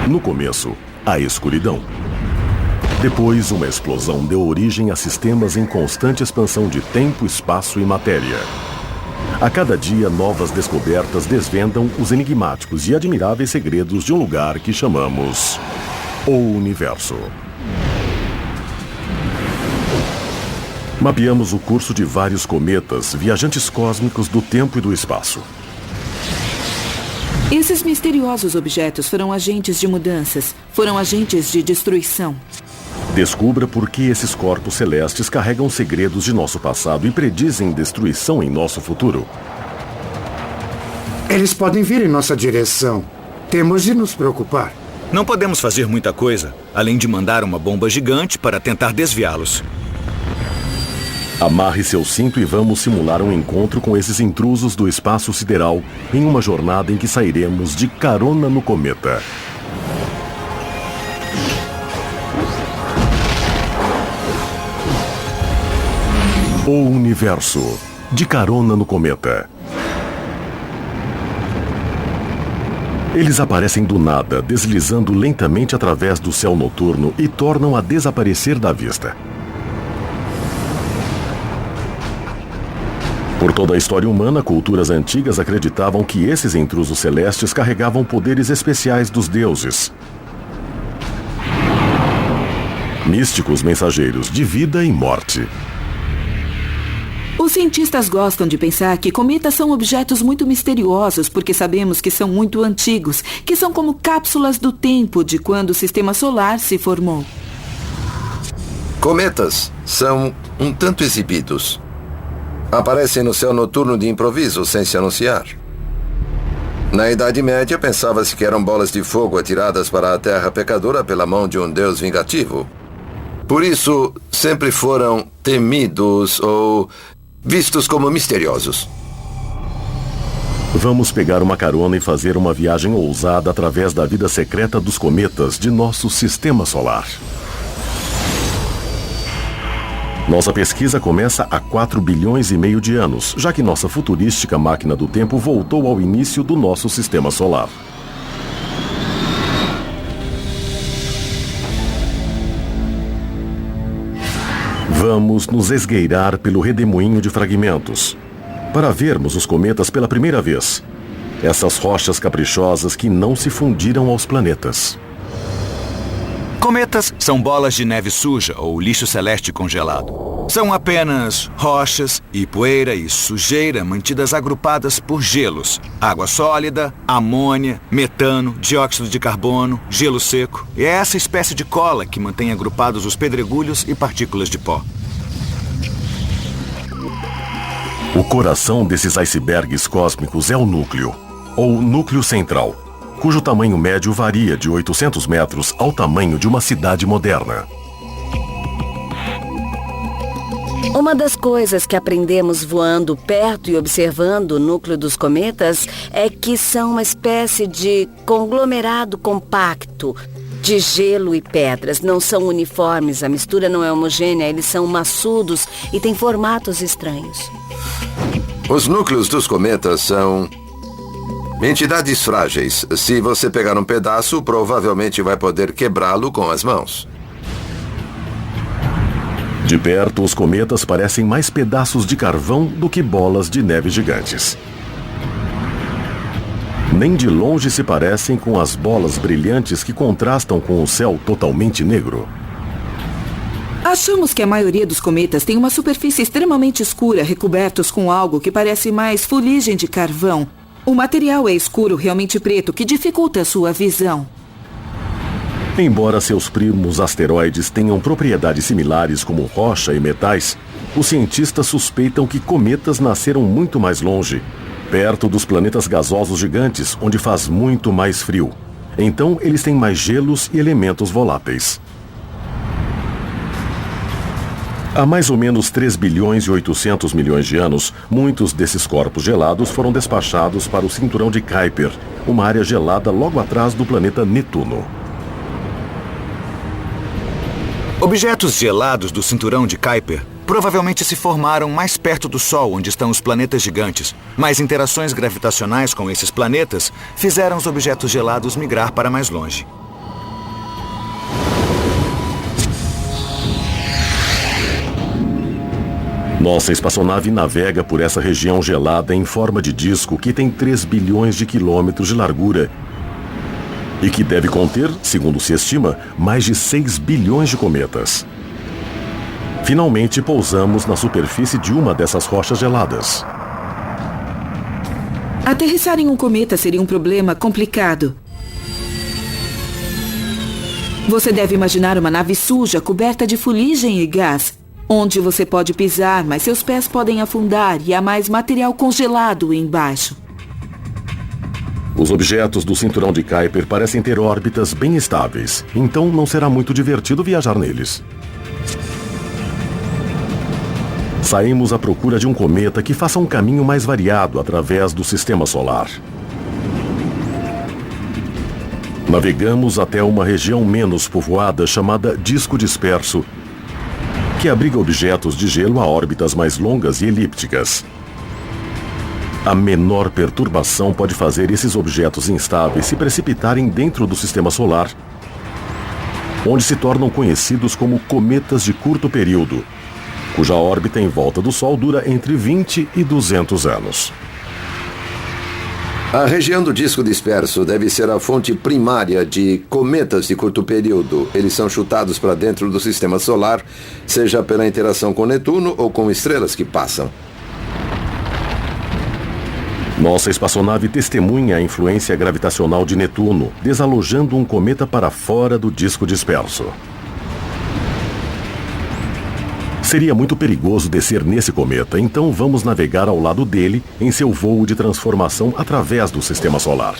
No começo, a escuridão. Depois, uma explosão deu origem a sistemas em constante expansão de tempo, espaço e matéria. A cada dia, novas descobertas desvendam os enigmáticos e admiráveis segredos de um lugar que chamamos o Universo. Mapeamos o curso de vários cometas, viajantes cósmicos do tempo e do espaço. Esses misteriosos objetos foram agentes de mudanças, foram agentes de destruição. Descubra por que esses corpos celestes carregam segredos de nosso passado e predizem destruição em nosso futuro. Eles podem vir em nossa direção. Temos de nos preocupar. Não podemos fazer muita coisa, além de mandar uma bomba gigante para tentar desviá-los. Amarre seu cinto e vamos simular um encontro com esses intrusos do espaço sideral em uma jornada em que sairemos de carona no cometa. O Universo, de carona no cometa. Eles aparecem do nada, deslizando lentamente através do céu noturno e tornam a desaparecer da vista. Por toda a história humana, culturas antigas acreditavam que esses intrusos celestes carregavam poderes especiais dos deuses. Místicos mensageiros de vida e morte. Os cientistas gostam de pensar que cometas são objetos muito misteriosos porque sabemos que são muito antigos, que são como cápsulas do tempo de quando o sistema solar se formou. Cometas são um tanto exibidos. Aparecem no céu noturno de improviso, sem se anunciar. Na Idade Média, pensava-se que eram bolas de fogo atiradas para a terra pecadora pela mão de um deus vingativo. Por isso, sempre foram temidos ou vistos como misteriosos. Vamos pegar uma carona e fazer uma viagem ousada através da vida secreta dos cometas de nosso sistema solar. Nossa pesquisa começa há 4,5 bilhões de anos, já que nossa futurística máquina do tempo voltou ao início do nosso sistema solar. Vamos nos esgueirar pelo redemoinho de fragmentos, para vermos os cometas pela primeira vez. Essas rochas caprichosas que não se fundiram aos planetas. Cometas são bolas de neve suja ou lixo celeste congelado. São apenas rochas e poeira e sujeira mantidas agrupadas por gelos, água sólida, amônia, metano, dióxido de carbono, gelo seco. E é essa espécie de cola que mantém agrupados os pedregulhos e partículas de pó. O coração desses icebergs cósmicos é o núcleo, ou núcleo central, cujo tamanho médio varia de 800 metros ao tamanho de uma cidade moderna. Uma das coisas que aprendemos voando perto e observando o núcleo dos cometas é que são uma espécie de conglomerado compacto de gelo e pedras. Não são uniformes, a mistura não é homogênea, eles são maçudos e têm formatos estranhos. Os núcleos dos cometas são entidades frágeis. Se você pegar um pedaço, provavelmente vai poder quebrá-lo com as mãos. De perto, os cometas parecem mais pedaços de carvão do que bolas de neve gigantes. Nem de longe se parecem com as bolas brilhantes que contrastam com o céu totalmente negro. Achamos que a maioria dos cometas tem uma superfície extremamente escura, recobertos com algo que parece mais fuligem de carvão. O material é escuro, realmente preto, que dificulta a sua visão. Embora seus primos asteroides tenham propriedades similares como rocha e metais, os cientistas suspeitam que cometas nasceram muito mais longe, perto dos planetas gasosos gigantes, onde faz muito mais frio. Então, eles têm mais gelos e elementos voláteis. Há mais ou menos 3 bilhões e 800 milhões de anos, muitos desses corpos gelados foram despachados para o cinturão de Kuiper, uma área gelada logo atrás do planeta Netuno. Objetos gelados do cinturão de Kuiper provavelmente se formaram mais perto do Sol, onde estão os planetas gigantes, mas interações gravitacionais com esses planetas fizeram os objetos gelados migrar para mais longe. Nossa espaçonave navega por essa região gelada em forma de disco que tem 3 bilhões de quilômetros de largura e que deve conter, segundo se estima, mais de 6 bilhões de cometas. Finalmente pousamos na superfície de uma dessas rochas geladas. Aterrissar em um cometa seria um problema complicado. Você deve imaginar uma nave suja, coberta de fuligem e gás, onde você pode pisar, mas seus pés podem afundar e há mais material congelado embaixo. Os objetos do cinturão de Kuiper parecem ter órbitas bem estáveis, então não será muito divertido viajar neles. Saímos à procura de um cometa que faça um caminho mais variado através do sistema solar. Navegamos até uma região menos povoada chamada Disco Disperso, que abriga objetos de gelo a órbitas mais longas e elípticas. A menor perturbação pode fazer esses objetos instáveis se precipitarem dentro do sistema solar, onde se tornam conhecidos como cometas de curto período, cuja órbita em volta do Sol dura entre 20 e 200 anos. A região do disco disperso deve ser a fonte primária de cometas de curto período. Eles são chutados para dentro do sistema solar, seja pela interação com Netuno ou com estrelas que passam. Nossa espaçonave testemunha a influência gravitacional de Netuno, desalojando um cometa para fora do disco disperso. Seria muito perigoso descer nesse cometa, então vamos navegar ao lado dele em seu voo de transformação através do sistema solar.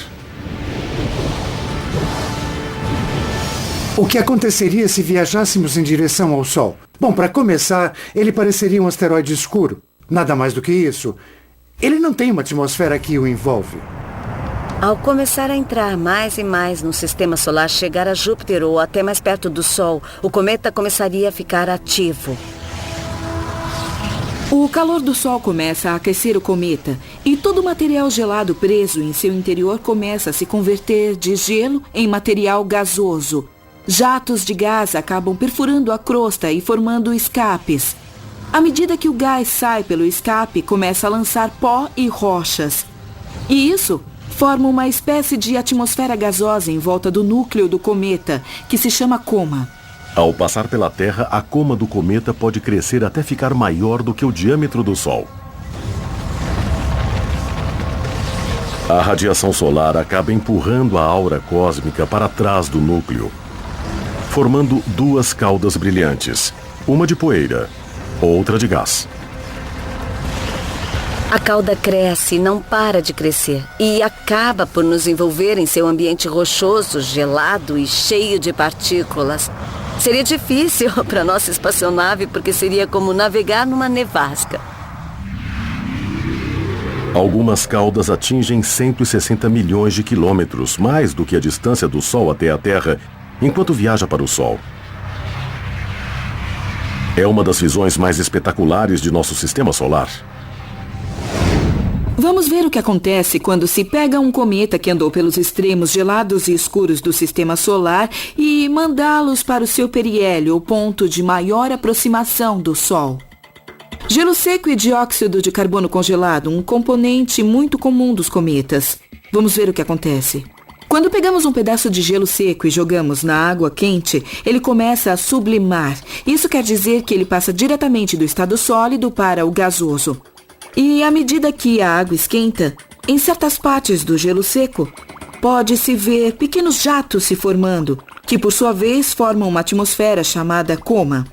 O que aconteceria se viajássemos em direção ao Sol? Bom, para começar, ele pareceria um asteroide escuro. Nada mais do que isso. Ele não tem uma atmosfera que o envolve. Ao começar a entrar mais e mais no sistema solar, chegar a Júpiter ou até mais perto do Sol, o cometa começaria a ficar ativo. O calor do Sol começa a aquecer o cometa e todo o material gelado preso em seu interior começa a se converter de gelo em material gasoso. Jatos de gás acabam perfurando a crosta e formando escapes. À medida que o gás sai pelo escape, começa a lançar pó e rochas. E isso forma uma espécie de atmosfera gasosa em volta do núcleo do cometa, que se chama coma. Ao passar pela Terra, a coma do cometa pode crescer até ficar maior do que o diâmetro do Sol. A radiação solar acaba empurrando a aura cósmica para trás do núcleo, formando duas caudas brilhantes, uma de poeira, outra de gás. A cauda cresce e não para de crescer e acaba por nos envolver em seu ambiente rochoso, gelado e cheio de partículas. Seria difícil para nossa espaçonave porque seria como navegar numa nevasca. Algumas caudas atingem 160 milhões de quilômetros, mais do que a distância do Sol até a Terra, enquanto viaja para o Sol. É uma das visões mais espetaculares de nosso sistema solar. Vamos ver o que acontece quando se pega um cometa que andou pelos extremos gelados e escuros do sistema solar e mandá-los para o seu periélio, o ponto de maior aproximação do Sol. Gelo seco e dióxido de carbono congelado, um componente muito comum dos cometas. Vamos ver o que acontece. Quando pegamos um pedaço de gelo seco e jogamos na água quente, ele começa a sublimar. Isso quer dizer que ele passa diretamente do estado sólido para o gasoso. E à medida que a água esquenta, em certas partes do gelo seco, pode-se ver pequenos jatos se formando, que por sua vez formam uma atmosfera chamada coma.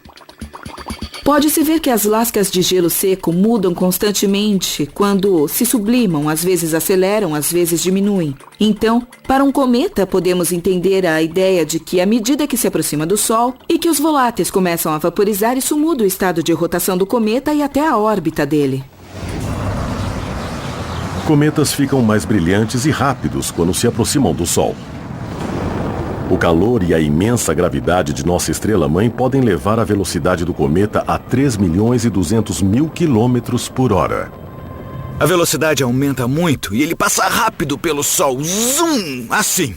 Pode-se ver que as lascas de gelo seco mudam constantemente quando se sublimam, às vezes aceleram, às vezes diminuem. Então, para um cometa, podemos entender a ideia de que à medida que se aproxima do Sol e que os voláteis começam a vaporizar, isso muda o estado de rotação do cometa e até a órbita dele. Cometas ficam mais brilhantes e rápidos quando se aproximam do Sol. O calor e a imensa gravidade de nossa estrela-mãe podem levar a velocidade do cometa a 3.200.000 quilômetros por hora. A velocidade aumenta muito e ele passa rápido pelo Sol, zoom, assim,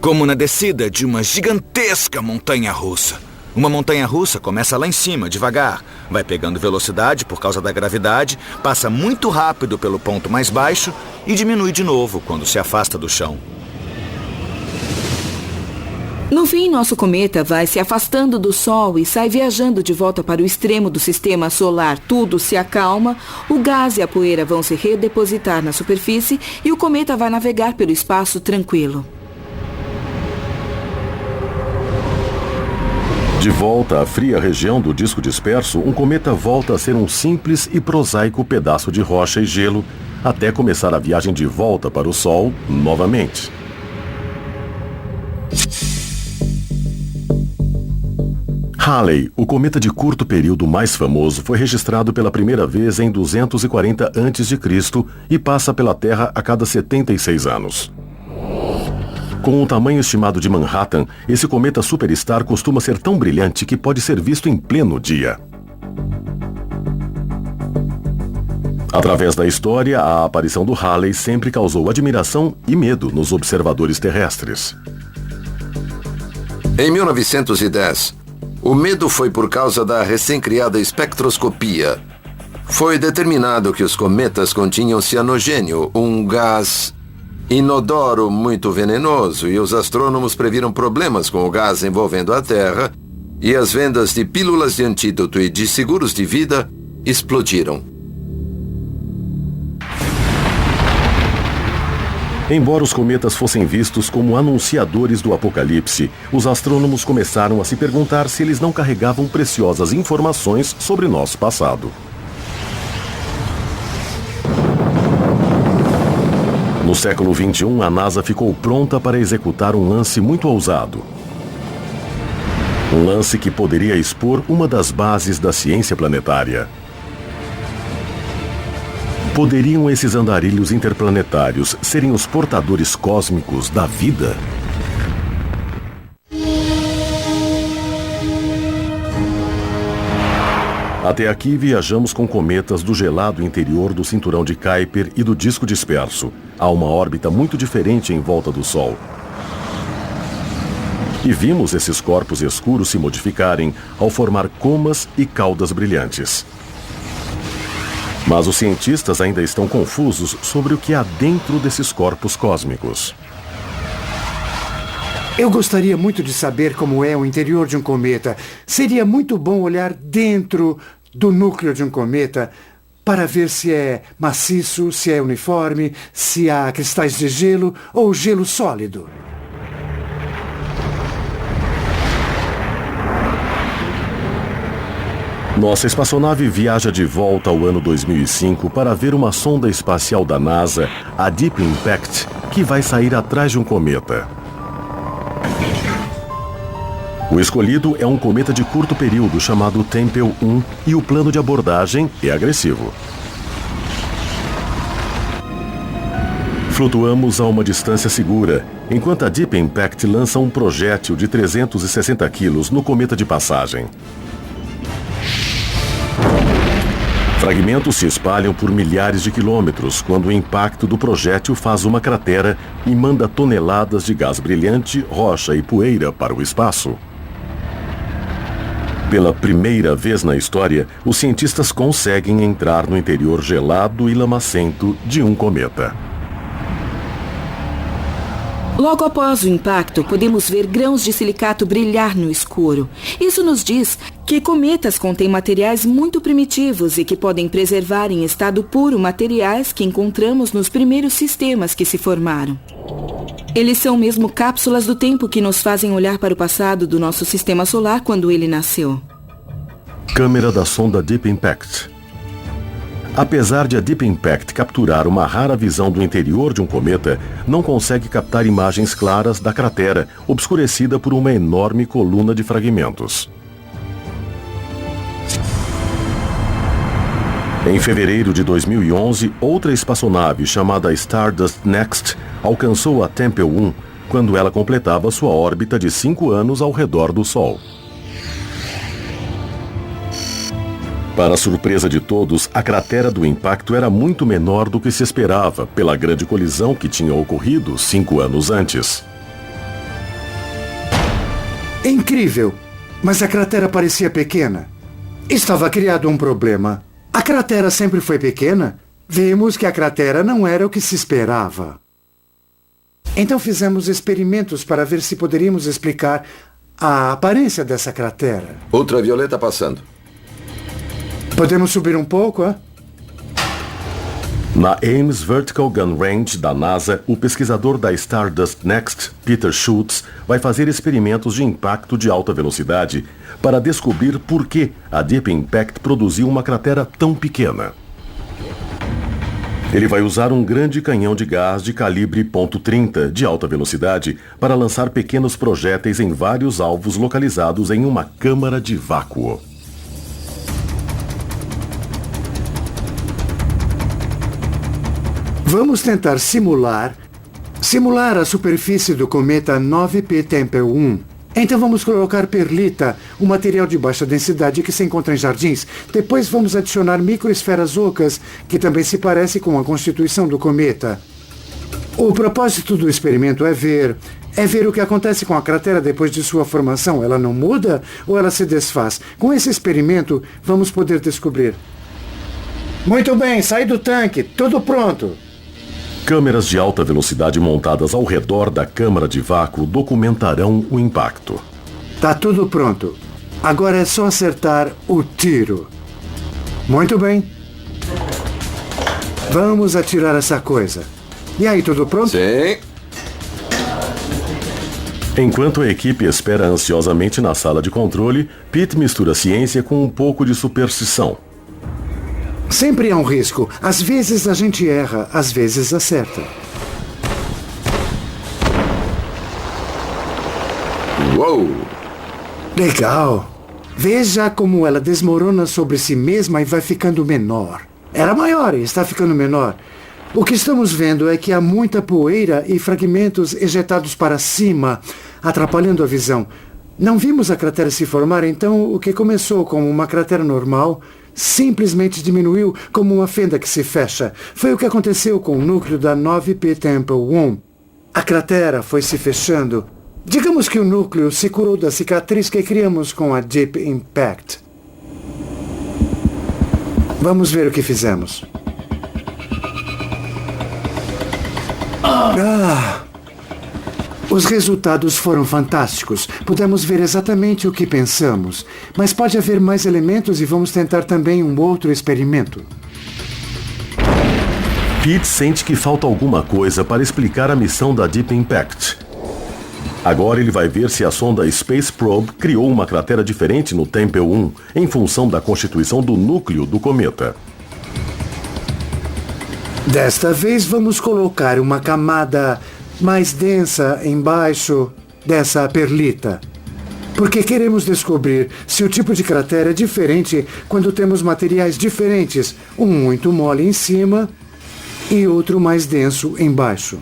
como na descida de uma gigantesca montanha-russa. Uma montanha-russa começa lá em cima, devagar, vai pegando velocidade por causa da gravidade, passa muito rápido pelo ponto mais baixo e diminui de novo quando se afasta do chão. No fim, nosso cometa vai se afastando do Sol e sai viajando de volta para o extremo do sistema solar. Tudo se acalma, o gás e a poeira vão se redepositar na superfície e o cometa vai navegar pelo espaço tranquilo. De volta à fria região do disco disperso, um cometa volta a ser um simples e prosaico pedaço de rocha e gelo, até começar a viagem de volta para o Sol novamente. Halley, o cometa de curto período mais famoso, foi registrado pela primeira vez em 240 a.C. e passa pela Terra a cada 76 anos. Com o tamanho estimado de Manhattan, esse cometa superstar costuma ser tão brilhante que pode ser visto em pleno dia. Através da história, a aparição do Halley sempre causou admiração e medo nos observadores terrestres. Em 1910, o medo foi por causa da recém-criada espectroscopia. Foi determinado que os cometas continham cianogênio, um gás inodoro muito venenoso, e os astrônomos previram problemas com o gás envolvendo a Terra, e as vendas de pílulas de antídoto e de seguros de vida explodiram. Embora os cometas fossem vistos como anunciadores do apocalipse, os astrônomos começaram a se perguntar se eles não carregavam preciosas informações sobre nosso passado. No século XXI, a NASA ficou pronta para executar um lance muito ousado. Um lance que poderia expor uma das bases da ciência planetária. Poderiam esses andarilhos interplanetários serem os portadores cósmicos da vida? Até aqui viajamos com cometas do gelado interior do cinturão de Kuiper e do disco disperso. Há uma órbita muito diferente em volta do Sol. E vimos esses corpos escuros se modificarem ao formar comas e caudas brilhantes. Mas os cientistas ainda estão confusos sobre o que há dentro desses corpos cósmicos. Eu gostaria muito de saber como é o interior de um cometa. Seria muito bom olhar dentro do núcleo de um cometa para ver se é maciço, se é uniforme, se há cristais de gelo ou gelo sólido. Nossa espaçonave viaja de volta ao ano 2005 para ver uma sonda espacial da NASA, a Deep Impact, que vai sair atrás de um cometa. O escolhido é um cometa de curto período chamado Tempel 1 e o plano de abordagem é agressivo. Flutuamos a uma distância segura, enquanto a Deep Impact lança um projétil de 360 quilos no cometa de passagem. Fragmentos se espalham por milhares de quilômetros quando o impacto do projétil faz uma cratera e manda toneladas de gás brilhante, rocha e poeira para o espaço. Pela primeira vez na história, os cientistas conseguem entrar no interior gelado e lamacento de um cometa. Logo após o impacto, podemos ver grãos de silicato brilhar no escuro. Isso nos diz que cometas contêm materiais muito primitivos e que podem preservar em estado puro materiais que encontramos nos primeiros sistemas que se formaram. Eles são mesmo cápsulas do tempo que nos fazem olhar para o passado do nosso sistema solar quando ele nasceu. Câmera da sonda Deep Impact. Apesar de a Deep Impact capturar uma rara visão do interior de um cometa, não consegue captar imagens claras da cratera, obscurecida por uma enorme coluna de fragmentos. Em fevereiro de 2011, outra espaçonave chamada Stardust Next alcançou a Tempel 1 quando ela completava sua órbita de 5 anos ao redor do Sol. Para a surpresa de todos, a cratera do impacto era muito menor do que se esperava pela grande colisão que tinha ocorrido 5 anos antes. Incrível! Mas a cratera parecia pequena. Estava criado um problema. A cratera sempre foi pequena. Vimos que a cratera não era o que se esperava. Então fizemos experimentos para ver se poderíamos explicar a aparência dessa cratera. Ultravioleta passando. Podemos subir um pouco, hein? Na Ames Vertical Gun Range da NASA, o pesquisador da Stardust Next, Peter Schultz, vai fazer experimentos de impacto de alta velocidade para descobrir por que a Deep Impact produziu uma cratera tão pequena. Ele vai usar um grande canhão de gás de calibre .30 de alta velocidade para lançar pequenos projéteis em vários alvos localizados em uma câmara de vácuo. Vamos tentar simular a superfície do cometa 9P Tempel 1. Então vamos colocar perlita, um material de baixa densidade que se encontra em jardins. Depois vamos adicionar microesferas ocas, que também se parece com a constituição do cometa. O propósito do experimento é ver o que acontece com a cratera depois de sua formação. Ela não muda ou ela se desfaz? Com esse experimento, vamos poder descobrir. Muito bem, sai do tanque, tudo pronto. Câmeras de alta velocidade montadas ao redor da câmara de vácuo documentarão o impacto. Tá tudo pronto. Agora é só acertar o tiro. Muito bem. Vamos atirar essa coisa. E aí, tudo pronto? Sim. Enquanto a equipe espera ansiosamente na sala de controle, Pete mistura ciência com um pouco de superstição. Sempre há um risco. Às vezes a gente erra, às vezes acerta. Uou! Legal. Veja como ela desmorona sobre si mesma e vai ficando menor. Era maior e está ficando menor. O que estamos vendo é que há muita poeira e fragmentos ejetados para cima, atrapalhando a visão. Não vimos a cratera se formar, então o que começou como uma cratera normal simplesmente diminuiu como uma fenda que se fecha. Foi o que aconteceu com o núcleo da 9P Tempel 1. A cratera foi se fechando. Digamos que o núcleo se curou da cicatriz que criamos com a Deep Impact. Vamos ver o que fizemos. Os resultados foram fantásticos. Pudemos ver exatamente o que pensamos. Mas pode haver mais elementos e vamos tentar também um outro experimento. Pete sente que falta alguma coisa para explicar a missão da Deep Impact. Agora ele vai ver se a sonda Space Probe criou uma cratera diferente no Tempel 1 em função da constituição do núcleo do cometa. Desta vez vamos colocar uma camada mais densa embaixo dessa perlita. Porque queremos descobrir se o tipo de cratera é diferente quando temos materiais diferentes, um muito mole em cima e outro mais denso embaixo.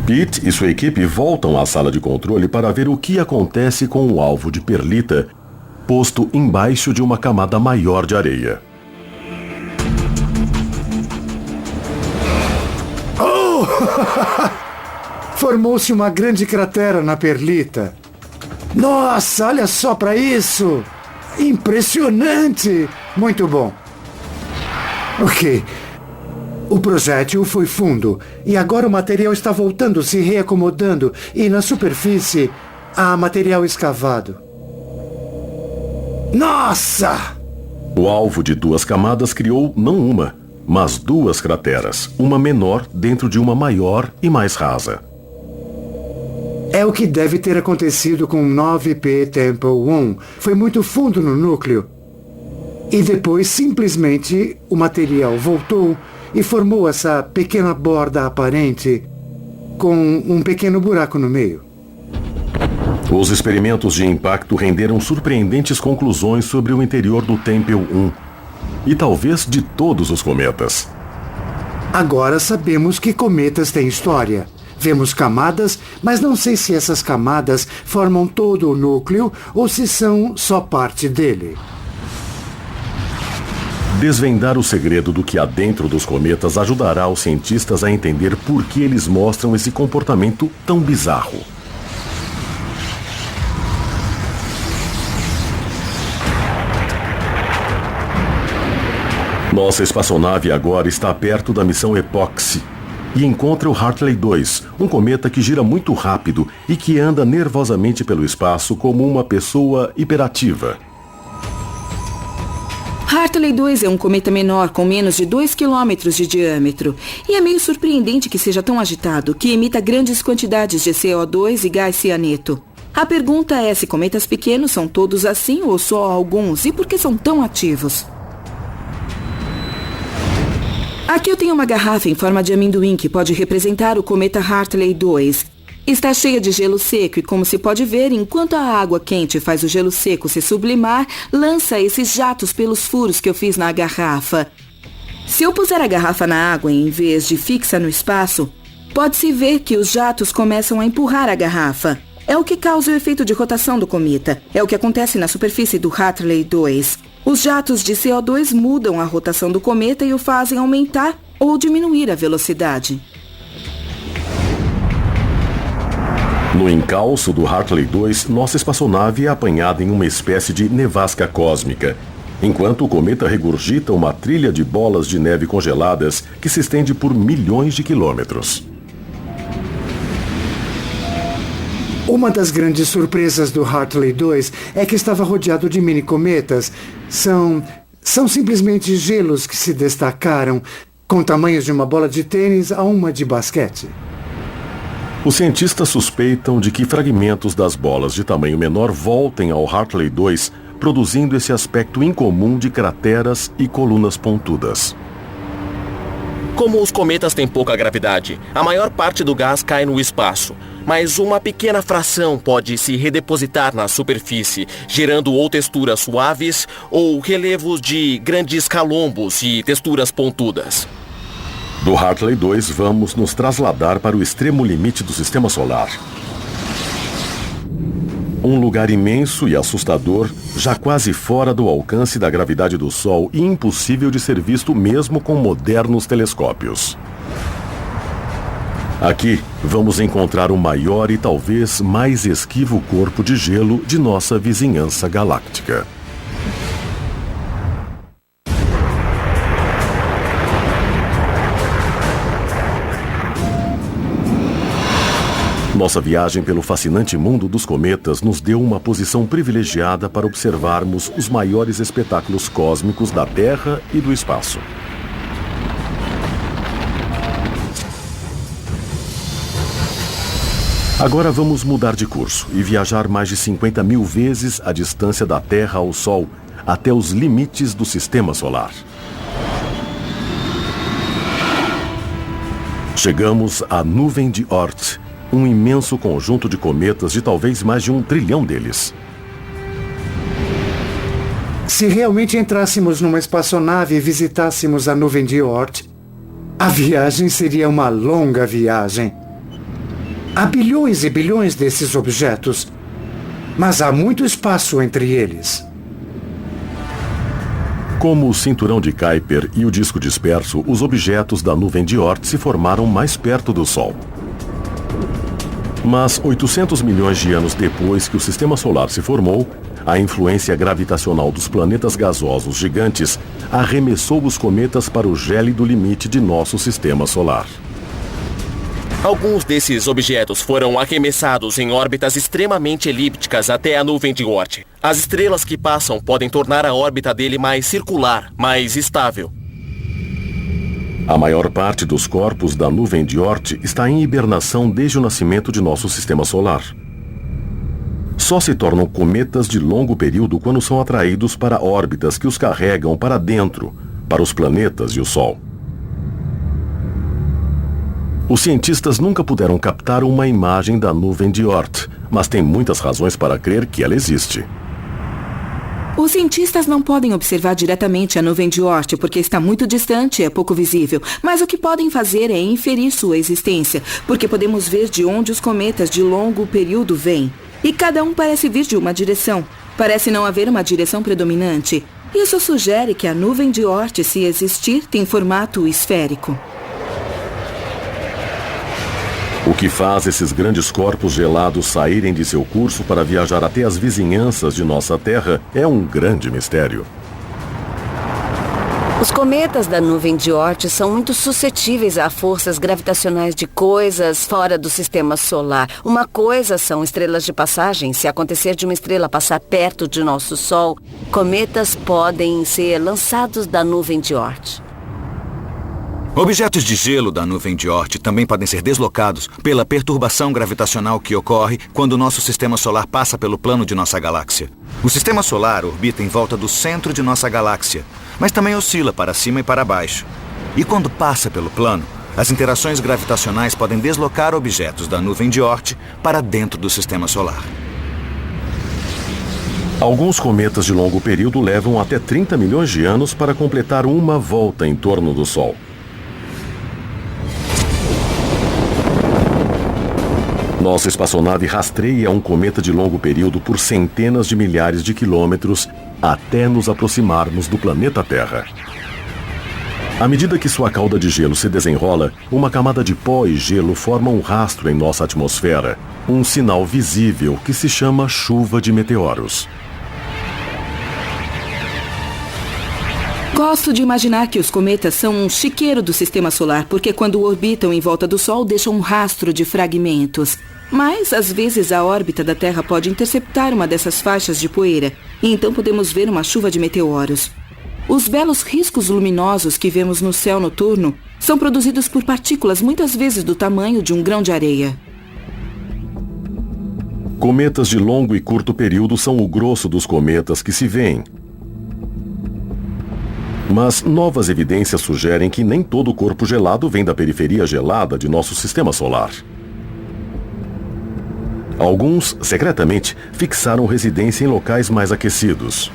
Pete e sua equipe voltam à sala de controle para ver o que acontece com o alvo de perlita posto embaixo de uma camada maior de areia. Formou-se uma grande cratera na perlita. Nossa, olha só para isso! Impressionante! Muito bom. Ok. O projétil foi fundo e agora o material está voltando, se reacomodando e na superfície há material escavado. Nossa! O alvo de 2 camadas criou não uma, mas 2 crateras, uma menor dentro de uma maior e mais rasa. É o que deve ter acontecido com 9P Tempel 1. Foi muito fundo no núcleo. E depois, simplesmente, o material voltou e formou essa pequena borda aparente com um pequeno buraco no meio. Os experimentos de impacto renderam surpreendentes conclusões sobre o interior do Tempel 1. E talvez de todos os cometas. Agora sabemos que cometas têm história. Vemos camadas, mas não sei se essas camadas formam todo o núcleo ou se são só parte dele. Desvendar o segredo do que há dentro dos cometas ajudará os cientistas a entender por que eles mostram esse comportamento tão bizarro. Nossa espaçonave agora está perto da missão Epoxy e encontra o Hartley 2, um cometa que gira muito rápido e que anda nervosamente pelo espaço como uma pessoa hiperativa. Hartley 2 é um cometa menor com menos de 2 quilômetros de diâmetro. E é meio surpreendente que seja tão agitado, que emita grandes quantidades de CO2 e gás cianeto. A pergunta é se cometas pequenos são todos assim ou só alguns, e por que são tão ativos? Aqui eu tenho uma garrafa em forma de amendoim que pode representar o cometa Hartley 2. Está cheia de gelo seco e, como se pode ver, enquanto a água quente faz o gelo seco se sublimar, lança esses jatos pelos furos que eu fiz na garrafa. Se eu puser a garrafa na água em vez de fixa no espaço, pode-se ver que os jatos começam a empurrar a garrafa. É o que causa o efeito de rotação do cometa. É o que acontece na superfície do Hartley 2. Os jatos de CO2 mudam a rotação do cometa e o fazem aumentar ou diminuir a velocidade. No encalço do Hartley 2, nossa espaçonave é apanhada em uma espécie de nevasca cósmica, enquanto o cometa regurgita uma trilha de bolas de neve congeladas que se estende por milhões de quilômetros. Uma das grandes surpresas do Hartley 2 é que estava rodeado de mini-cometas. São simplesmente gelos que se destacaram, com tamanhos de uma bola de tênis a uma de basquete. Os cientistas suspeitam de que fragmentos das bolas de tamanho menor voltem ao Hartley 2, produzindo esse aspecto incomum de crateras e colunas pontudas. Como os cometas têm pouca gravidade, a maior parte do gás cai no espaço, mas uma pequena fração pode se redepositar na superfície, gerando ou texturas suaves ou relevos de grandes calombos e texturas pontudas. Do Hartley 2, vamos nos trasladar para o extremo limite do Sistema Solar. Um lugar imenso e assustador, já quase fora do alcance da gravidade do Sol e impossível de ser visto mesmo com modernos telescópios. Aqui, vamos encontrar o maior e talvez mais esquivo corpo de gelo de nossa vizinhança galáctica. Nossa viagem pelo fascinante mundo dos cometas nos deu uma posição privilegiada para observarmos os maiores espetáculos cósmicos da Terra e do espaço. Agora vamos mudar de curso e viajar mais de 50 mil vezes a distância da Terra ao Sol, até os limites do Sistema Solar. Chegamos à nuvem de Oort, um imenso conjunto de cometas de talvez mais de 1 trilhão deles. Se realmente entrássemos numa espaçonave e visitássemos a nuvem de Oort, a viagem seria uma longa viagem. Há bilhões e bilhões desses objetos, mas há muito espaço entre eles. Como o cinturão de Kuiper e o disco disperso, os objetos da nuvem de Oort se formaram mais perto do Sol. Mas 800 milhões de anos depois que o Sistema Solar se formou, a influência gravitacional dos planetas gasosos gigantes arremessou os cometas para o gélido limite de nosso Sistema Solar. Alguns desses objetos foram arremessados em órbitas extremamente elípticas até a nuvem de Oort. As estrelas que passam podem tornar a órbita dele mais circular, mais estável. A maior parte dos corpos da nuvem de Oort está em hibernação desde o nascimento de nosso Sistema Solar. Só se tornam cometas de longo período quando são atraídos para órbitas que os carregam para dentro, para os planetas e o Sol. Os cientistas nunca puderam captar uma imagem da nuvem de Oort, mas têm muitas razões para crer que ela existe. Os cientistas não podem observar diretamente a nuvem de Oort porque está muito distante e é pouco visível, mas o que podem fazer é inferir sua existência, porque podemos ver de onde os cometas de longo período vêm. E cada um parece vir de uma direção. Parece não haver uma direção predominante. Isso sugere que a nuvem de Oort, se existir, tem formato esférico. O que faz esses grandes corpos gelados saírem de seu curso para viajar até as vizinhanças de nossa Terra é um grande mistério. Os cometas da nuvem de Oort são muito suscetíveis a forças gravitacionais de coisas fora do sistema solar. Uma coisa são estrelas de passagem. Se acontecer de uma estrela passar perto de nosso Sol, cometas podem ser lançados da nuvem de Oort. Objetos de gelo da nuvem de Oort também podem ser deslocados pela perturbação gravitacional que ocorre quando o nosso sistema solar passa pelo plano de nossa galáxia. O sistema solar orbita em volta do centro de nossa galáxia, mas também oscila para cima e para baixo. E quando passa pelo plano, as interações gravitacionais podem deslocar objetos da nuvem de Oort para dentro do sistema solar. Alguns cometas de longo período levam até 30 milhões de anos para completar uma volta em torno do Sol. Nossa espaçonave rastreia um cometa de longo período por centenas de milhares de quilômetros até nos aproximarmos do planeta Terra. À medida que sua cauda de gelo se desenrola, uma camada de pó e gelo forma um rastro em nossa atmosfera, um sinal visível que se chama chuva de meteoros. Gosto de imaginar que os cometas são um chiqueiro do sistema solar, porque quando orbitam em volta do Sol deixam um rastro de fragmentos. Mas, às vezes, a órbita da Terra pode interceptar uma dessas faixas de poeira, e então podemos ver uma chuva de meteoros. Os belos riscos luminosos que vemos no céu noturno são produzidos por partículas muitas vezes do tamanho de um grão de areia. Cometas de longo e curto período são o grosso dos cometas que se vêem. Mas novas evidências sugerem que nem todo corpo gelado vem da periferia gelada de nosso sistema solar. Alguns, secretamente, fixaram residência em locais mais aquecidos.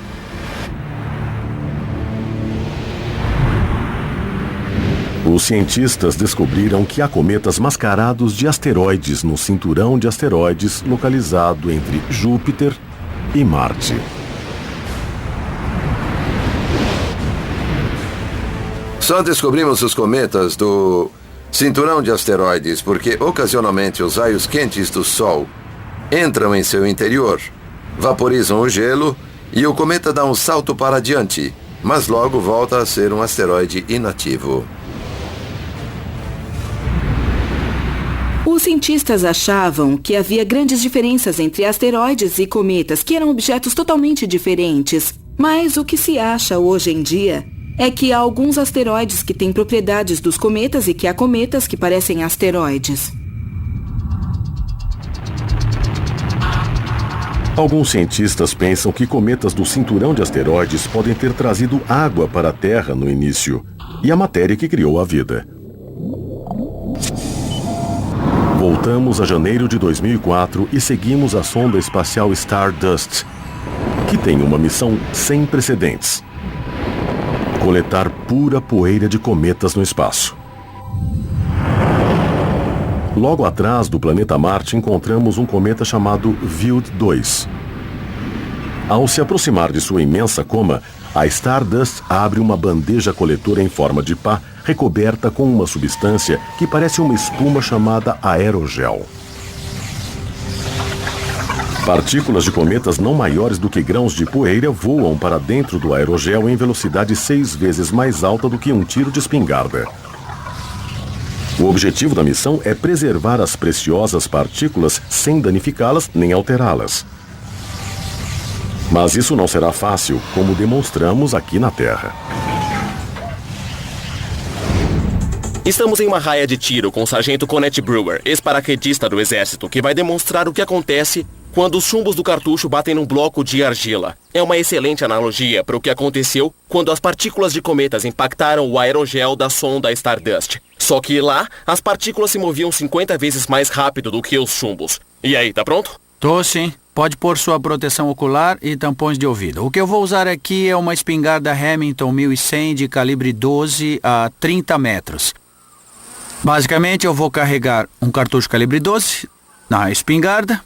Os cientistas descobriram que há cometas mascarados de asteroides no cinturão de asteroides localizado entre Júpiter e Marte. Só descobrimos os cometas do cinturão de asteroides porque, ocasionalmente, os raios quentes do Sol entram em seu interior, vaporizam o gelo e o cometa dá um salto para adiante, mas logo volta a ser um asteroide inativo. Os cientistas achavam que havia grandes diferenças entre asteroides e cometas, que eram objetos totalmente diferentes. Mas o que se acha hoje em dia é que há alguns asteroides que têm propriedades dos cometas e que há cometas que parecem asteroides. Alguns cientistas pensam que cometas do cinturão de asteroides podem ter trazido água para a Terra no início, e a matéria que criou a vida. Voltamos a janeiro de 2004 e seguimos a sonda espacial Stardust, que tem uma missão sem precedentes: coletar pura poeira de cometas no espaço. Logo atrás do planeta Marte encontramos um cometa chamado Wild 2. Ao se aproximar de sua imensa coma, a Stardust abre uma bandeja coletora em forma de pá, recoberta com uma substância que parece uma espuma chamada aerogel. Partículas de cometas não maiores do que grãos de poeira voam para dentro do aerogel em velocidade 6 vezes mais alta do que um tiro de espingarda. O objetivo da missão é preservar as preciosas partículas sem danificá-las nem alterá-las. Mas isso não será fácil, como demonstramos aqui na Terra. Estamos em uma raia de tiro com o sargento Connett Brewer, ex-paraquedista do Exército, que vai demonstrar o que acontece quando os chumbos do cartucho batem num bloco de argila. É uma excelente analogia para o que aconteceu quando as partículas de cometas impactaram o aerogel da sonda Stardust. Só que lá, as partículas se moviam 50 vezes mais rápido do que os chumbos. E aí, tá pronto? Tô sim. Pode pôr sua proteção ocular e tampões de ouvido. O que eu vou usar aqui é uma espingarda Remington 1100 de calibre 12 a 30 metros. Basicamente, eu vou carregar um cartucho calibre 12 na espingarda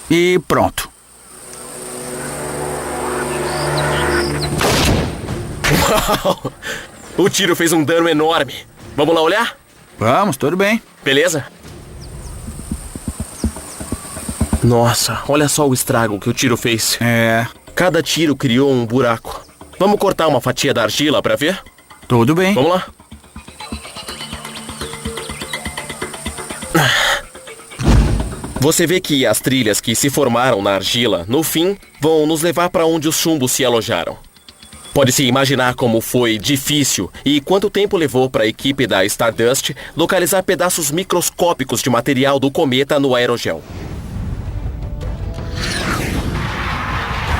e pronto. Uau! O tiro fez um dano enorme. Vamos lá olhar? Vamos, tudo bem. Beleza? Nossa, olha só o estrago que o tiro fez. É. Cada tiro criou um buraco. Vamos cortar uma fatia da argila pra ver? Tudo bem. Vamos lá. Você vê que as trilhas que se formaram na argila, no fim, vão nos levar para onde os chumbos se alojaram. Pode-se imaginar como foi difícil e quanto tempo levou para a equipe da Stardust localizar pedaços microscópicos de material do cometa no aerogel.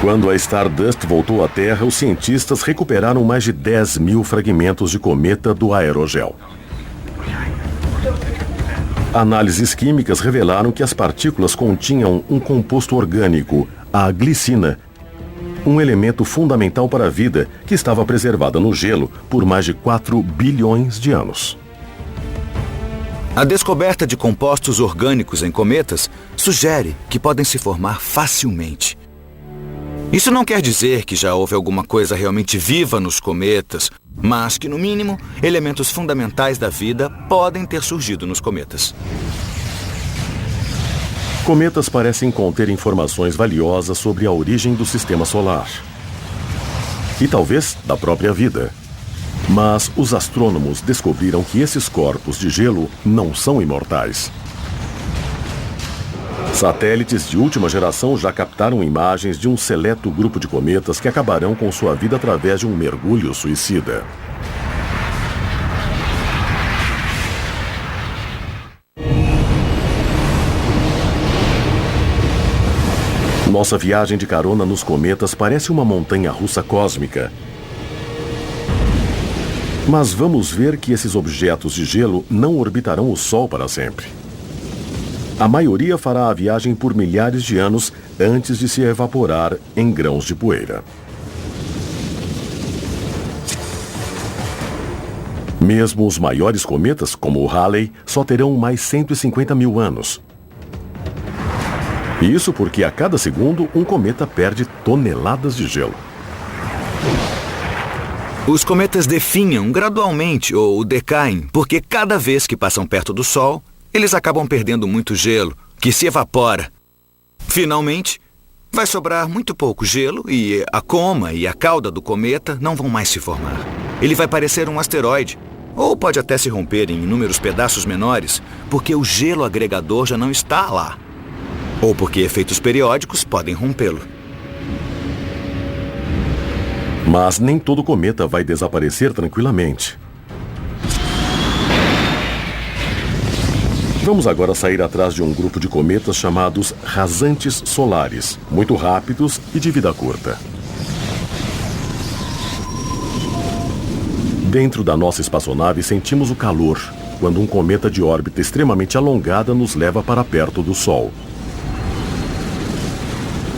Quando a Stardust voltou à Terra, os cientistas recuperaram mais de 10 mil fragmentos de cometa do aerogel. Análises químicas revelaram que as partículas continham um composto orgânico, a glicina, um elemento fundamental para a vida que estava preservada no gelo por mais de 4 bilhões de anos. A descoberta de compostos orgânicos em cometas sugere que podem se formar facilmente. Isso não quer dizer que já houve alguma coisa realmente viva nos cometas, mas que, no mínimo, elementos fundamentais da vida podem ter surgido nos cometas. Cometas parecem conter informações valiosas sobre a origem do sistema solar. E talvez da própria vida. Mas os astrônomos descobriram que esses corpos de gelo não são imortais. Satélites de última geração já captaram imagens de um seleto grupo de cometas que acabarão com sua vida através de um mergulho suicida. Nossa viagem de carona nos cometas parece uma montanha-russa cósmica. Mas vamos ver que esses objetos de gelo não orbitarão o Sol para sempre. A maioria fará a viagem por milhares de anos antes de se evaporar em grãos de poeira. Mesmo os maiores cometas, como o Halley, só terão mais 150 mil anos. Isso porque a cada segundo um cometa perde toneladas de gelo. Os cometas definham gradualmente ou decaem, porque cada vez que passam perto do Sol, eles acabam perdendo muito gelo, que se evapora. Finalmente, vai sobrar muito pouco gelo e a coma e a cauda do cometa não vão mais se formar. Ele vai parecer um asteroide, ou pode até se romper em inúmeros pedaços menores, porque o gelo agregador já não está lá. Ou porque efeitos periódicos podem rompê-lo. Mas nem todo cometa vai desaparecer tranquilamente. Vamos agora sair atrás de um grupo de cometas chamados rasantes solares, muito rápidos e de vida curta. Dentro da nossa espaçonave sentimos o calor, quando um cometa de órbita extremamente alongada nos leva para perto do Sol.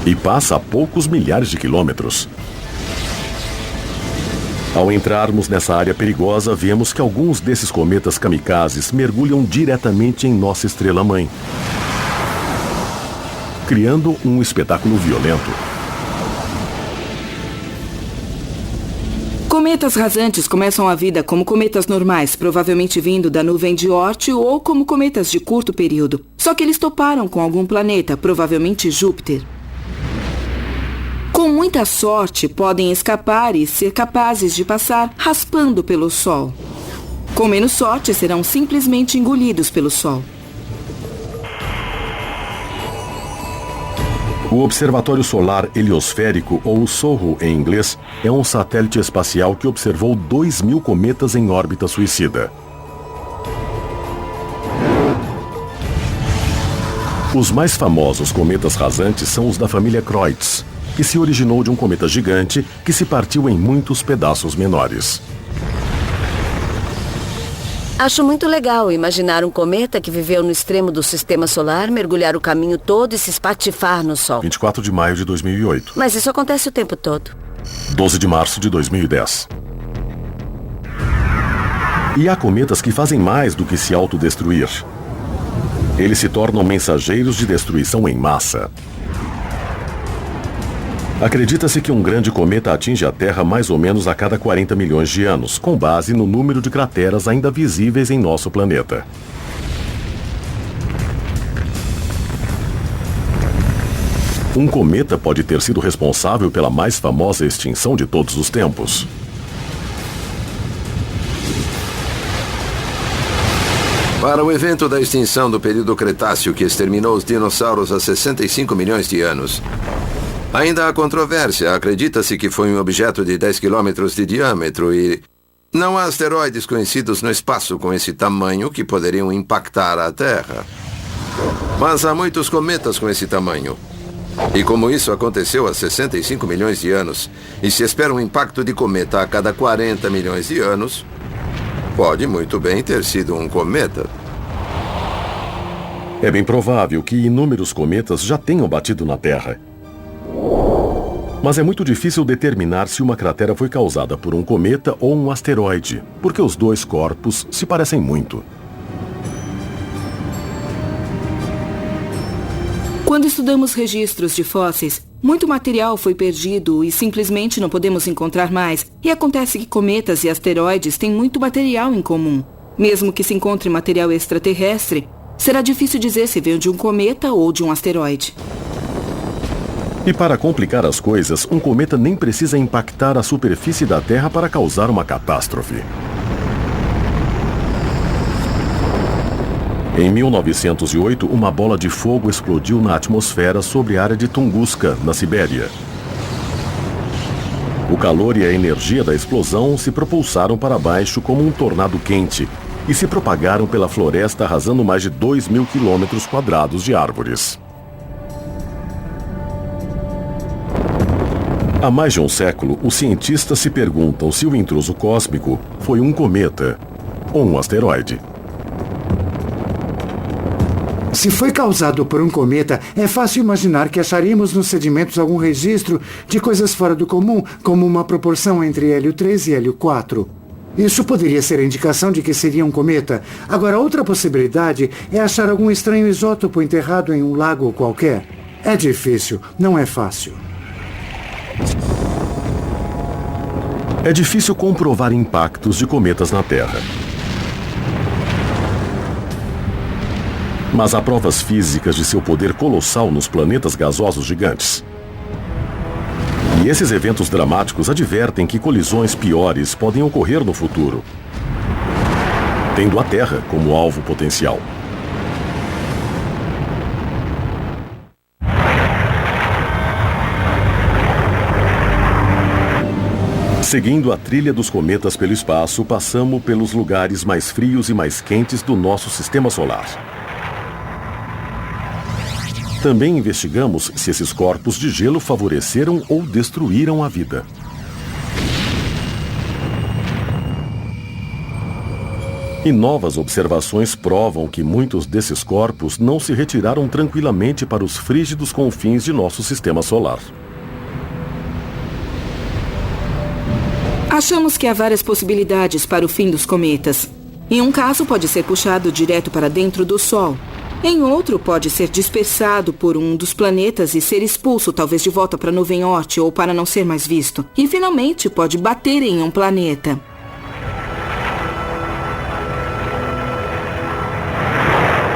E passa a poucos milhares de quilômetros. Ao entrarmos nessa área perigosa, vemos que alguns desses cometas kamikazes mergulham diretamente em nossa estrela-mãe, criando um espetáculo violento. Cometas rasantes começam a vida como cometas normais, provavelmente vindo da nuvem de Oort, ou como cometas de curto período. Só que eles toparam com algum planeta, provavelmente Júpiter. Com muita sorte, podem escapar e ser capazes de passar raspando pelo Sol. Com menos sorte, serão simplesmente engolidos pelo Sol. O Observatório Solar Heliosférico, ou SOHO em inglês, é um satélite espacial que observou 2.000 cometas em órbita suicida. Os mais famosos cometas rasantes são os da família Kreutz, que se originou de um cometa gigante que se partiu em muitos pedaços menores. Acho muito legal imaginar um cometa que viveu no extremo do sistema solar, mergulhar o caminho todo e se espatifar no Sol. 24 de maio de 2008. Mas isso acontece o tempo todo. 12 de março de 2010. E há cometas que fazem mais do que se autodestruir. Eles se tornam mensageiros de destruição em massa. Acredita-se que um grande cometa atinge a Terra mais ou menos a cada 40 milhões de anos, com base no número de crateras ainda visíveis em nosso planeta. Um cometa pode ter sido responsável pela mais famosa extinção de todos os tempos. Para o evento da extinção do período Cretáceo que exterminou os dinossauros há 65 milhões de anos, ainda há controvérsia. Acredita-se que foi um objeto de 10 quilômetros de diâmetro e não há asteroides conhecidos no espaço com esse tamanho que poderiam impactar a Terra. Mas há muitos cometas com esse tamanho. E como isso aconteceu há 65 milhões de anos, e se espera um impacto de cometa a cada 40 milhões de anos, pode muito bem ter sido um cometa. É bem provável que inúmeros cometas já tenham batido na Terra. Mas é muito difícil determinar se uma cratera foi causada por um cometa ou um asteroide, porque os dois corpos se parecem muito. Quando estudamos registros de fósseis, muito material foi perdido e simplesmente não podemos encontrar mais. E acontece que cometas e asteroides têm muito material em comum. Mesmo que se encontre material extraterrestre, será difícil dizer se veio de um cometa ou de um asteroide. E para complicar as coisas, um cometa nem precisa impactar a superfície da Terra para causar uma catástrofe. Em 1908, uma bola de fogo explodiu na atmosfera sobre a área de Tunguska, na Sibéria. O calor e a energia da explosão se propulsaram para baixo como um tornado quente e se propagaram pela floresta, arrasando mais de 2.000 quilômetros quadrados de árvores. Há mais de um século, os cientistas se perguntam se o intruso cósmico foi um cometa ou um asteroide. Se foi causado por um cometa, é fácil imaginar que acharíamos nos sedimentos algum registro de coisas fora do comum, como uma proporção entre hélio 3 e hélio 4. Isso poderia ser a indicação de que seria um cometa. Agora, outra possibilidade é achar algum estranho isótopo enterrado em um lago qualquer. É difícil, não é fácil. É difícil comprovar impactos de cometas na Terra. Mas há provas físicas de seu poder colossal nos planetas gasosos gigantes. E esses eventos dramáticos advertem que colisões piores podem ocorrer no futuro, tendo a Terra como alvo potencial. Seguindo a trilha dos cometas pelo espaço, passamos pelos lugares mais frios e mais quentes do nosso sistema solar. Também investigamos se esses corpos de gelo favoreceram ou destruíram a vida. E novas observações provam que muitos desses corpos não se retiraram tranquilamente para os frígidos confins de nosso sistema solar. Achamos que há várias possibilidades para o fim dos cometas. Em um caso, pode ser puxado direto para dentro do Sol. Em outro, pode ser dispersado por um dos planetas e ser expulso, talvez de volta para a nuvem Oort ou para não ser mais visto. E, finalmente, pode bater em um planeta.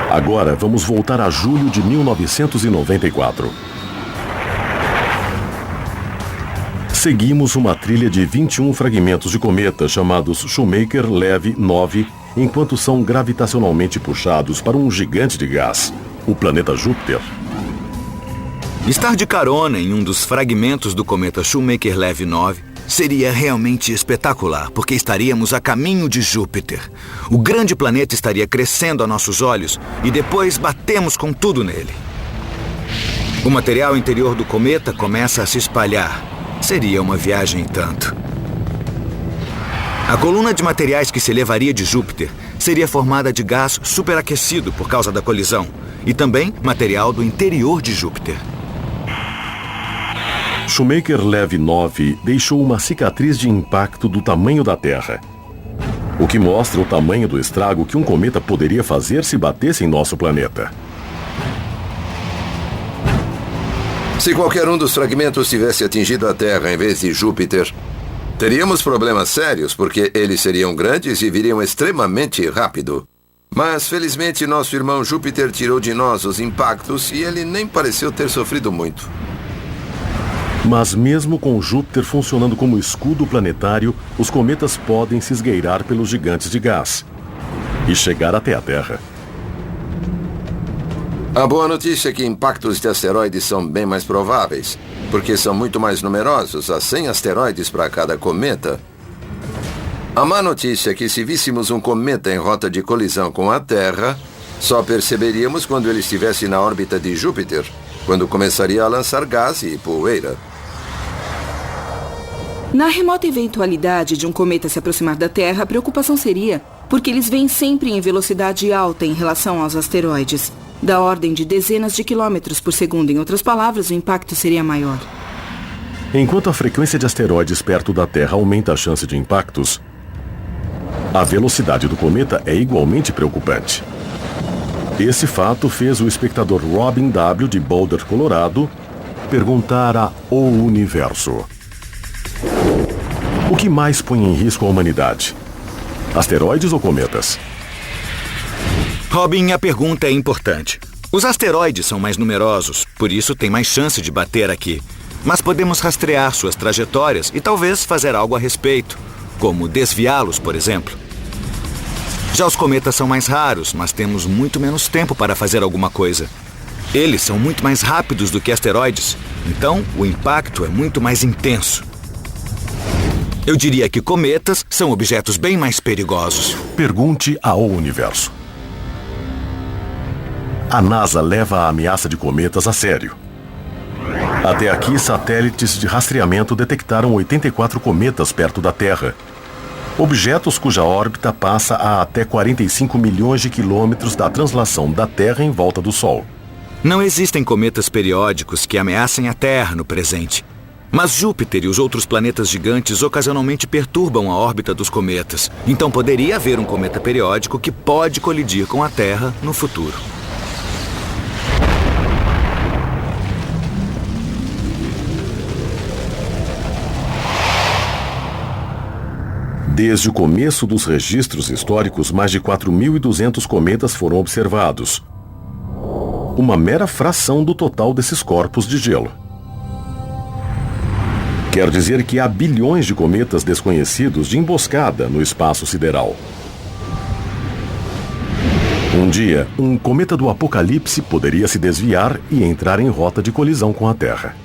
Agora, vamos voltar a julho de 1994. Seguimos uma trilha de 21 fragmentos de cometa chamados Shoemaker-Levy 9, enquanto são gravitacionalmente puxados para um gigante de gás, o planeta Júpiter. Estar de carona em um dos fragmentos do cometa Shoemaker-Levy 9 seria realmente espetacular, porque estaríamos a caminho de Júpiter. O grande planeta estaria crescendo a nossos olhos e depois batemos com tudo nele. O material interior do cometa começa a se espalhar. Seria uma viagem e tanto. A coluna de materiais que se elevaria de Júpiter seria formada de gás superaquecido por causa da colisão e também material do interior de Júpiter. Shoemaker-Levy 9 deixou uma cicatriz de impacto do tamanho da Terra, o que mostra o tamanho do estrago que um cometa poderia fazer se batesse em nosso planeta. Se qualquer um dos fragmentos tivesse atingido a Terra em vez de Júpiter, teríamos problemas sérios, porque eles seriam grandes e viriam extremamente rápido. Mas, felizmente, nosso irmão Júpiter tirou de nós os impactos e ele nem pareceu ter sofrido muito. Mas mesmo com Júpiter funcionando como escudo planetário, os cometas podem se esgueirar pelos gigantes de gás. e chegar até a Terra. A boa notícia é que impactos de asteroides são bem mais prováveis, porque são muito mais numerosos, há 100 asteroides para cada cometa. A má notícia é que se víssemos um cometa em rota de colisão com a Terra, só perceberíamos quando ele estivesse na órbita de Júpiter, quando começaria a lançar gás e poeira. Na remota eventualidade de um cometa se aproximar da Terra, a preocupação seria porque eles vêm sempre em velocidade alta em relação aos asteroides, da ordem de dezenas de quilômetros por segundo. Em outras palavras, o impacto seria maior. Enquanto a frequência de asteroides perto da Terra aumenta a chance de impactos, a velocidade do cometa é igualmente preocupante. Esse fato fez o espectador Robin W. de Boulder, Colorado, perguntar a O Universo: o que mais põe em risco a humanidade? Asteroides ou cometas? Robin, a pergunta é importante. Os asteroides são mais numerosos, por isso tem mais chance de bater aqui. Mas podemos rastrear suas trajetórias e talvez fazer algo a respeito, como desviá-los, por exemplo. Já os cometas são mais raros, mas temos muito menos tempo para fazer alguma coisa. Eles são muito mais rápidos do que asteroides, então o impacto é muito mais intenso. Eu diria que cometas são objetos bem mais perigosos. Pergunte ao Universo. A NASA leva a ameaça de cometas a sério. Até aqui, satélites de rastreamento detectaram 84 cometas perto da Terra. Objetos cuja órbita passa a até 45 milhões de quilômetros da translação da Terra em volta do Sol. Não existem cometas periódicos que ameacem a Terra no presente. Mas Júpiter e os outros planetas gigantes ocasionalmente perturbam a órbita dos cometas. Então poderia haver um cometa periódico que pode colidir com a Terra no futuro. Desde o começo dos registros históricos, mais de 4.200 cometas foram observados. Uma mera fração do total desses corpos de gelo. Quer dizer que há bilhões de cometas desconhecidos de emboscada no espaço sideral. Um dia, um cometa do Apocalipse poderia se desviar e entrar em rota de colisão com a Terra.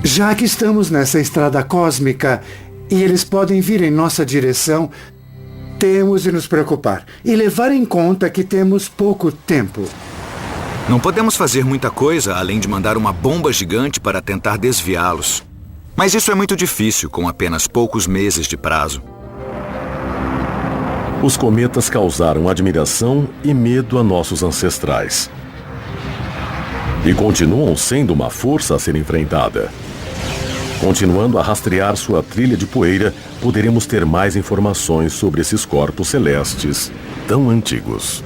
Já que estamos nessa estrada cósmica e eles podem vir em nossa direção, temos de nos preocupar e levar em conta que temos pouco tempo. Não podemos fazer muita coisa além de mandar uma bomba gigante para tentar desviá-los. Mas isso é muito difícil com apenas poucos meses de prazo. Os cometas causaram admiração e medo a nossos ancestrais. E continuam sendo uma força a ser enfrentada. Continuando a rastrear sua trilha de poeira, poderemos ter mais informações sobre esses corpos celestes tão antigos.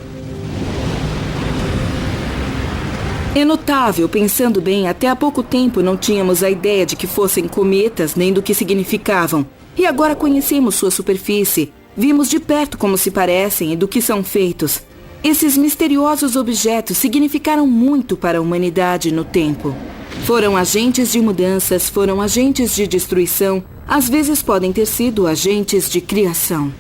É notável, pensando bem, até há pouco tempo não tínhamos a ideia de que fossem cometas nem do que significavam. E agora conhecemos sua superfície, vimos de perto como se parecem e do que são feitos. Esses misteriosos objetos significaram muito para a humanidade no tempo. Foram agentes de mudanças, foram agentes de destruição, às vezes podem ter sido agentes de criação.